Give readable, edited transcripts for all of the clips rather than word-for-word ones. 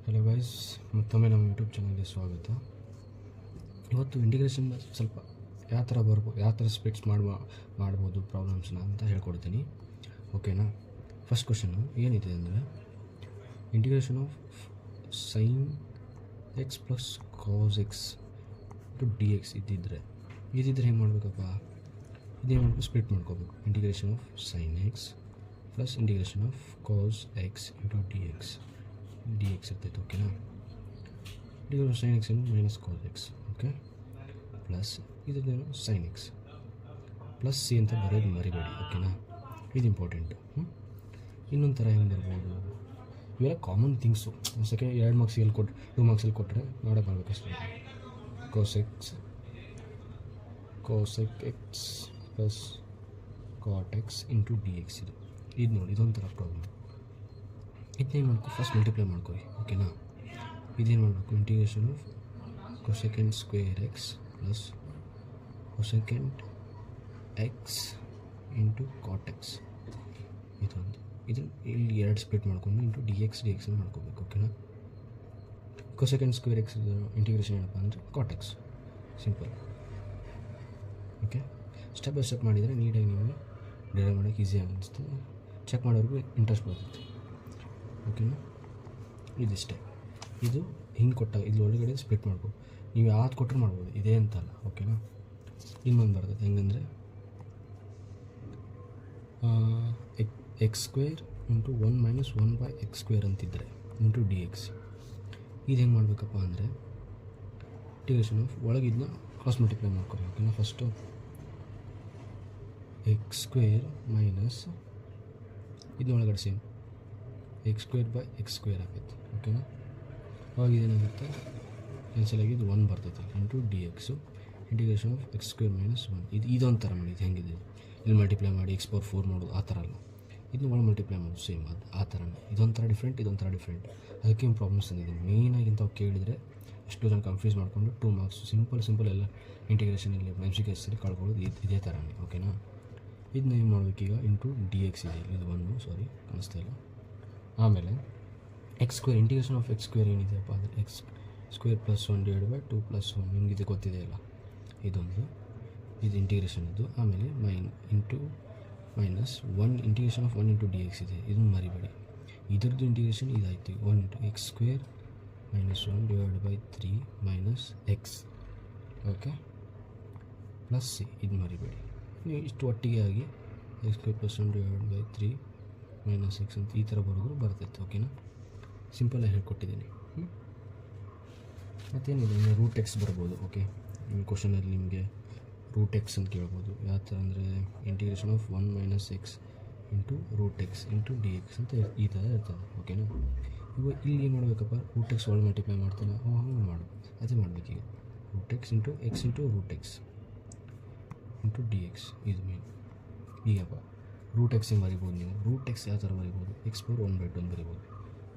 Hello guys, ಮತ್ತೊಮ್ಮೆ ನಮ್ಮ YouTube ಚಾನಲ್ಗೆ ಸ್ವಾಗತ. ಇವತ್ತು ಇಂಟಿಗ್ರೇಷನ್ ಸ್ವಲ್ಪ ಯಾವ ಥರ ಸ್ಪ್ಲಿಟ್ಸ್ ಮಾಡ್ಬೋದು ಪ್ರಾಬ್ಲಮ್ಸ್ನ ಅಂತ ಹೇಳ್ಕೊಡ್ತೀನಿ. ಓಕೆನಾ? ಫಸ್ಟ್ ಕ್ವಶನ್ನು ಏನಿದೆ ಅಂದರೆ, integration of sine x plus cos x to d x ಇದ್ದಿದ್ರೆ ಹೆಂಗೆ ಮಾಡಬೇಕಪ್ಪ? ಇದೇನು ಮಾಡಬೇಕು? ಸ್ಪ್ಲಿಟ್ ಮಾಡ್ಕೋಬೇಕು. Integration of sine x plus integration of cos x into d x ಇರ್ತೈತೆ. ಓಕೆನಾ? Integration sine x minus cos x. Okay, plus ಇದೇನು sine x plus c ಅಂತ ಬರೋದು ಮರಿಬೇಡಿ. ಓಕೆನಾ? ಇದು ಇಂಪಾರ್ಟೆಂಟು. ಇನ್ನೊಂದು ಥರ ಹೆಂಗೆ ಬರ್ಬೋದು? ಇವೆಲ್ಲ ಕಾಮನ್ ಥಿಂಗ್ಸು. ಸೆಕೆಂಡ್ 2 ಮಾರ್ಕ್ಸಿಗೆ 2 ಮಾರ್ಕ್ಸಲ್ಲಿ ಕೊಟ್ಟರೆ ಮಾಡಬೇಕಷ್ಟೇ. Cosec x plus cot x into d x ಇದು ನೋಡಿ, ಇದೊಂಥರ ಪ್ರಾಬ್ಲಮ್. ಇದನ್ನೇನು ಮಾಡ್ಕೊ? ಫಸ್ಟ್ ಮಲ್ಟಿಪ್ಲೈ ಮಾಡ್ಕೊಳ್ಳಿ. ಓಕೆನಾ? ಇದೇನು ಮಾಡಬೇಕು? Integration of cosecant square x plus cosecant x into cot x ಇದನ್ನು ಇಲ್ಲಿ 2 ಸ್ಪ್ಲಿಟ್ ಮಾಡ್ಕೊಂಡು ಇಂಟು ಡಿ ಎಕ್ಸ್ ಮಾಡ್ಕೋಬೇಕು. ಓಕೆನಾ? ಕೊಸೆಕೆಂಡ್ ಸ್ಕ್ವೇರ್ ಎಕ್ಸ್ ಇಂಟಿಗ್ರೇಷನ್ ಏನಪ್ಪ ಅಂದರೆ cot x. Simple. Okay, step by step ಮಾಡಿದರೆ ನೀಟಾಗಿ ನಿಮಗೆ ಡಿರೈವ್ ಮಾಡೋಕ್ಕೆ ಈಸಿ ಅನ್ನಿಸ್ತು. ಚೆಕ್ ಮಾಡೋರಿಗೂ ಇಂಟ್ರೆಸ್ಟ್ ಬರ್ತೈತೆ. ಓಕೆನಾ? ಇದಿಷ್ಟೇ. ಇದು ಹಿಂಗೆ ಕೊಟ್ಟಾಗ ಇದು ಒಳಗಡೆ ಸ್ಪ್ಲಿಟ್ ಮಾಡ್ಬೋದು. ನೀವು ಯಾವ್ದು ಕೊಟ್ಟರು ಮಾಡ್ಬೋದು, ಇದೇ ಅಂತಲ್ಲ. ಓಕೆನಾ? ಇನ್ನೊಂದು ಬರ್ತದೆ ಹೆಂಗಂದರೆ x square into 1 minus 1 by x square ಅಂತಿದ್ದರೆ ಇಂಟು ಡಿ ಎಕ್ಸ್. ಇದು ಹೆಂಗೆ ಮಾಡಬೇಕಪ್ಪ ಅಂದರೆ, ಇಂಟಿಗ್ರೇಷನ್ ಆಫ್ ಒಳಗಿದ್ನ ಕ್ರಾಸ್ ಮಲ್ಟಿಪ್ಲೈ ಮಾಡ್ಕೊಳ್ಳಿ. ಓಕೆನಾ? ಫಸ್ಟು ಎಕ್ಸ್ ಸ್ಕ್ವೇರ್ ಮೈನಸ್ ಇದನ್ನೊಳಗಡೆ same x square by x square ಆಗೈತೆ. ಓಕೆನಾ? ಅವಾಗ ಇದೇನಾಗುತ್ತೆ? ಕ್ಯಾನ್ಸಲ್ ಆಗಿದ್ದು 1 ಬರ್ತೈತೆ into d x integration of x square minus 1. ಇದೊಂಥರ ಮಾಡಿ. ಇದು ಹೆಂಗಿದೆ? ಇಲ್ಲಿ ಮಲ್ಟಿಪ್ಲೈ ಮಾಡಿ x⁴ ಮಾಡೋದು ಆ ಥರ ಅಲ್ಲ. ಇದನ್ನ ಒಳಗೆ ಮಲ್ಟಿಪ್ಲೈ ಮಾಡೋದು ಸೇಮ್ ಅದು ಆ ಥರನೇ. ಇದೊಂಥರ ಡಿಫ್ರೆಂಟ್, ಅದಕ್ಕೆ ಏನು ಪ್ರಾಬ್ಲಮ್ಸ್ ತಂದಿದ್ದೀನಿ. ಮೇಯ್ನಾಗಿ ಇಂಥವು ಕೇಳಿದರೆ ಎಷ್ಟೋ ಜನ ಕನ್ಫ್ಯೂಸ್ ಮಾಡಿಕೊಂಡು 2 ಮಾರ್ಕ್ಸ್ ಸಿಂಪಲ್ ಎಲ್ಲ ಇಂಟಿಗ್ರೇಷನಲ್ಲಿ MCQSಲ್ಲಿ ಕಳ್ಕೊಳ್ಳೋದು ಇದೇ ಥರನೇ. ಓಕೆನಾ? ಇದನ್ನ ಏನು ಮಾಡಬೇಕೀಗ? ಇಂಟು ಡಿ ಎಕ್ಸ್ ಇದೆ. ಇದು 1 ಕಾಣಿಸ್ತಾ ಇಲ್ಲ. ಆಮೇಲೆ x square integration of x square ಏನಿದೆಯಪ್ಪ ಅಂದರೆ x square plus 1 divide by 2 plus 1. ನಿಮಗಿದೆ ಗೊತ್ತಿದೆಯಲ್ಲ, ಇದು ಇಂಟಿಗ್ರೇಷನ್ ಇದು. ಆಮೇಲೆ minus 1 integration of 1 into d x ಇದೆ. ಇದನ್ನು ಮರಿಬೇಡಿ. ಇದ್ರದ್ದು ಇಂಟಿಗ್ರೇಷನ್ ಇದಾಯಿತು 1 into x square minus 1 divide by 3 minus x. Okay, plus c. ಇದು ಮರಿಬೇಡಿ. ನೀವು ಇಷ್ಟು ಒಟ್ಟಿಗೆ ಆಗಿ x square plus 1 divide by 3 minus X ಅಂತ ಈ ಥರ ಬರೋದು ಬರ್ತೈತೆ. ಓಕೆನಾ? ಸಿಂಪಲಾಗಿ ಹೇಳ್ಕೊಟ್ಟಿದ್ದೀನಿ. ಮತ್ತೇನಿದೆ, ರೂಟ್ ಎಕ್ಸ್ ಬರ್ಬೋದು. ಓಕೆ, ನಿಮ್ಮ ಕ್ವಶನಲ್ಲಿ ನಿಮಗೆ ರೂಟ್ ಎಕ್ಸ್ ಅಂತ ಕೇಳ್ಬೋದು. ಯಾವ ಥರ ಅಂದರೆ integration of 1 minus x into root x into d x ಅಂತ ಈ ಥರ ಇರ್ತದೆ. ಓಕೆನಾ? ಇವಾಗ ಇಲ್ಲಿ ಏನು ಮಾಡಬೇಕಪ್ಪ? ರೂಟ್ ಎಕ್ಸ್ ಒಳಗೆ ಮಲ್ಟಿಪ್ಲೈ ಮಾಡ್ತಾನೆ ಹಂಗೆ ಮಾಡು. ಅದೇ ಮಾಡಬೇಕೀಗ. Root x into x into root x into d x. ಇದು ಮೇನ್. ಈಗಪ್ಪ ರೂಟ್ ಎಕ್ಸ್ ಹೆಂಗೆ ಬರಿಬೋದು ನೀವು? ರೂಟ್ ಎಕ್ಸ್ ಯಾವ ಥರ ಬರಿಬೋದು? x⁴1/2 ಅಂತ ಬರಿಬೋದು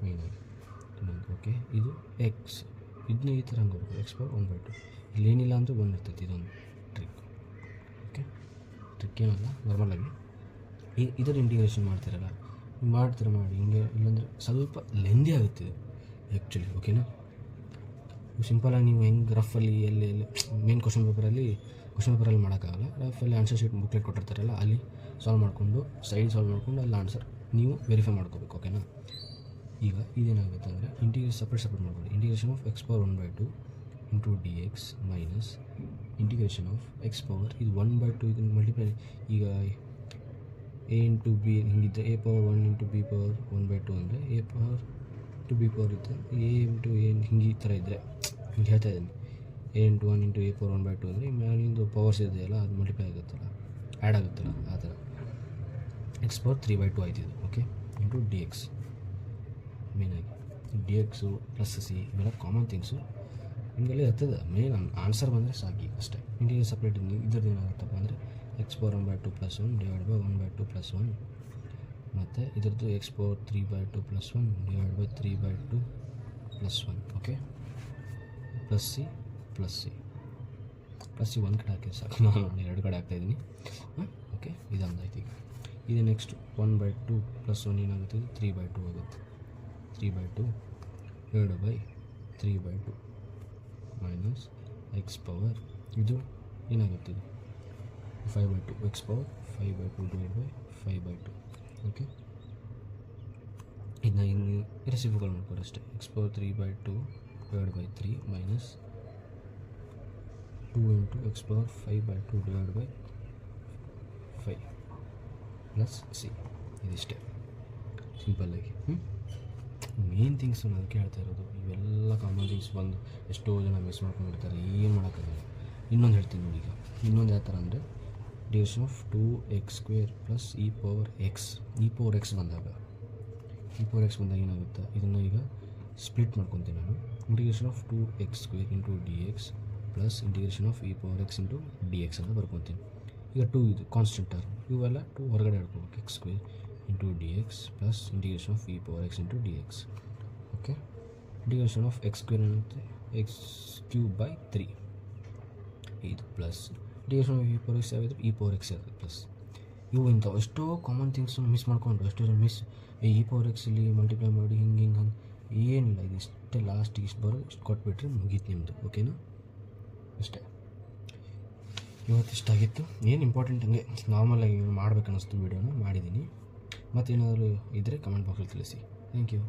ಮೇಯ್ನಾಗಿ. ಇನ್ನೊಂದು ಓಕೆ, ಇದು ಎಕ್ಸ್ ಇದನ್ನ ಈ ಥರ ಹಂಗೆ ಬರ್ಬೋದು x⁴1/2. ಇಲ್ಲೇನಿಲ್ಲ ಅಂದರೆ 1 ಇರ್ತೈತಿ. ಇದೊಂದು ಟ್ರಿಕ್. ಓಕೆ, ಟ್ರಿಕ್ ಏನಲ್ಲ, ನಾರ್ಮಲಾಗಿ ಇದರ ಇಂಟಿಗ್ರೇಷನ್ ಮಾಡ್ತಿರಲ್ಲ, ಮಾಡಿ ಹಿಂಗೆ. ಇಲ್ಲಾಂದರೆ ಸ್ವಲ್ಪ ಲೆಂದಿ ಆಗುತ್ತೆ ಇದು ಆ್ಯಕ್ಚುಲಿ. ಓಕೆನಾ? ಸಿಂಪಲಾಗಿ ನೀವು ಹೆಂಗೆ ರಫಲ್ಲಿ ಎಲ್ಲಿ ಮೇನ್ ಕ್ವಶನ್ ಪೇಪರಲ್ಲಿ ಮಾಡೋಕ್ಕಾಗಲ್ಲ. ರಫಲ್ಲಿ ಆನ್ಸರ್ ಶೀಟ್ ಬುಕ್ಲೆಟ್ ಕೊಟ್ಟಿರ್ತಾರಲ್ಲ, ಅಲ್ಲಿ ಸಾಲ್ವ್ ಮಾಡಿಕೊಂಡು ಸಾಲ್ವ್ ಮಾಡಿಕೊಂಡು ಅಲ್ಲಿ ಆನ್ಸರ್ ನೀವು ವೆರಿಫೈ ಮಾಡ್ಕೋಬೇಕು. ಓಕೆನಾ? ಈಗ ಇದೇನಾಗುತ್ತೆ ಅಂದರೆ ಸಪ್ರೇಟ್ ಮಾಡ್ಕೊಳ್ಳಿ. Integration of x⁴1/2 into d x minus integration of ಇದು 1/2 ಇದನ್ನು ಮಲ್ಟಿಪ್ಲೈ. ಈಗ a ಇಂಟು ಬಿ ಹಿಂಗಿದ್ದರೆ a⁴1 ಇಂಟು b⁴1/2 ಅಂದರೆ a⁴ ಇತ್ತು. a ಇಂಟು a ಹಿಂಗೆ ಈ ಥರ ಇದ್ದರೆ ಹಿಂಗೆ ಹೇಳ್ತಾ ಇದ್ದೀನಿ. a ಇಂಟು 1 ಇಂಟು a⁴1/2 ಅಂದರೆ ಮ್ಯಾಲಿಂದು ಪವರ್ಸ್ ಇದೆಯಲ್ಲ, ಅದು ಮಲ್ಟಿಪ್ಲೈ ಆಗುತ್ತಲ್ಲ, ಆ್ಯಡ್ ಆಗುತ್ತಲ್ಲ, ಆ ಥರ x⁴3/2 ಆಯ್ತಿದ್ದು. Okay, into d x. ಮೇನಾಗಿ ಡಿ ಎಕ್ಸು ಪ್ಲಸ್ ಸಿ ಇವೆಲ್ಲ ಕಾಮನ್ ಥಿಂಗ್ಸು ನಿಮಗೆಲ್ಲ ಇರ್ತದೆ. ಮೇನ್ ಆನ್ಸರ್ ಬಂದರೆ ಸಾಕಿ ಅಷ್ಟೇ. ಇಂಟಿಗ್ರೇಷನ್ ಸಪ್ರೇಟ್ ಇದ್ರದ್ದು ಏನಾಗುತ್ತಪ್ಪ ಅಂದರೆ x⁴1/2 plus 1 divide by 1/2 plus 1 ಮತ್ತು ಇದ್ರದ್ದು x⁴3/2 plus 1 divide by 3/2 plus 1. Okay, plus C ಒಂದು ಕಡೆ ಹಾಕಿ ಸಾಕು. ನಾನು 2 ಕಡೆ ಹಾಕ್ತಾಯಿದ್ದೀನಿ. ಓಕೆ, ಇದೊಂದಾಯ್ತು. ಈಗ ನೆಕ್ಸ್ಟ್ 1/2 ಪ್ಲಸ್ 1 ಏನಾಗುತ್ತೆ? 3/2 ಆಗುತ್ತೆ. 3/2 2 ಮೈನಸ್ ಎಕ್ಸ್ ಪವರ್ ಇದು ಏನಾಗುತ್ತೆ 5/2 ಎಕ್ಸ್ ಪವರ್ 5/2 5/2 ಓಕೆ. ಇದನ್ನ ಇನ್ನು ರೆಸಿಪಿಗಳು ಮಾಡ್ಕೊಳ್ಳಿ ಅಷ್ಟೇ. X power 3/2 /3 minus 2 into x power 5/2 5 plus c. ಇದಿಷ್ಟೇ ಸಿಂಪಲ್ಲಾಗಿ. ಮೇನ್ ಥಿಂಗ್ಸು ನಾನು ಕೇಳ್ತಾ ಇರೋದು ಇವೆಲ್ಲ ಕಾಮನ್ ಥಿಂಗ್ಸ್ ಬಂದು ಎಷ್ಟೋ ಜನ ಮಿಸ್ ಮಾಡ್ಕೊಂಡಿರ್ತಾರೆ. ಏನು ಮಾಡೋಕ್ಕಾಗಲ್ಲ. ಇನ್ನೊಂದು ಹೇಳ್ತೀನಿ ನೋಡಿ. ಈಗ ಇನ್ನೊಂದು ಯಾವ ಥರ ಅಂದರೆ division of 2x² plus E power X ಬಂದಾಗ ಏನಾಗುತ್ತೆ, ಇದನ್ನು ಈಗ ಸ್ಪ್ಲಿಟ್ ಮಾಡ್ಕೊತೀನಿ ನಾನು. Integration of 2x² into d X plus integration of E power X into d x ಅಂತ ಬರ್ಕೊತೀನಿ. ಈಗ 2 ಇದು ಕಾನ್ಸ್ಟೆಂಟ್ ಟರ್ಮ್, ಇವೆಲ್ಲ 2 ಹೊರಗಡೆ ಹೇಳ್ಕೊಬೇಕು. x² into d X plus integration of E power X into d X. Okay. Integration of x² ಏನಾಗುತ್ತೆ x³ 3 ಇದು plus integration of E power X ಯಾವುದು E power X ಯಾವುದು plus. ಇವು ಇಂಥವು ಎಷ್ಟೋ ಕಾಮನ್ ಥಿಂಗ್ಸನ್ನು ಮಿಸ್ ಮಾಡ್ಕೊಂಡ್ರು. ಎಷ್ಟೋ ಜನ ಇ ಪವರ್ ಎಕ್ಸಲ್ಲಿ ಮಲ್ಟಿಪ್ಲೈ ಮಾಡಿ ಹಿಂಗೆ ಏನಿಲ್ಲ. ಇದು ಇಷ್ಟೇ ಲಾಸ್ಟಿಗೆ ಇಷ್ಟು ಬರೋದು, ಇಷ್ಟು ಕೊಟ್ಬಿಟ್ರೆ ಮುಗೀತು ನಿಮ್ಮದು. ಓಕೆನಾ? ಇಷ್ಟೇ ಇವತ್ತು ಇಷ್ಟಾಗಿತ್ತು. ಏನು ಇಂಪಾರ್ಟೆಂಟ್ ಹಂಗೆ ನಾರ್ಮಲಾಗಿ ಮಾಡ್ಬೇಕು ಅನ್ನಿಸ್ತು ವೀಡಿಯೋನ ಮಾಡಿದ್ದೀನಿ. ಮತ್ತೇನಾದರೂ ಇದ್ದರೆ ಕಮೆಂಟ್ ಬಾಕ್ಸಲ್ಲಿ ತಿಳಿಸಿ. Thank you.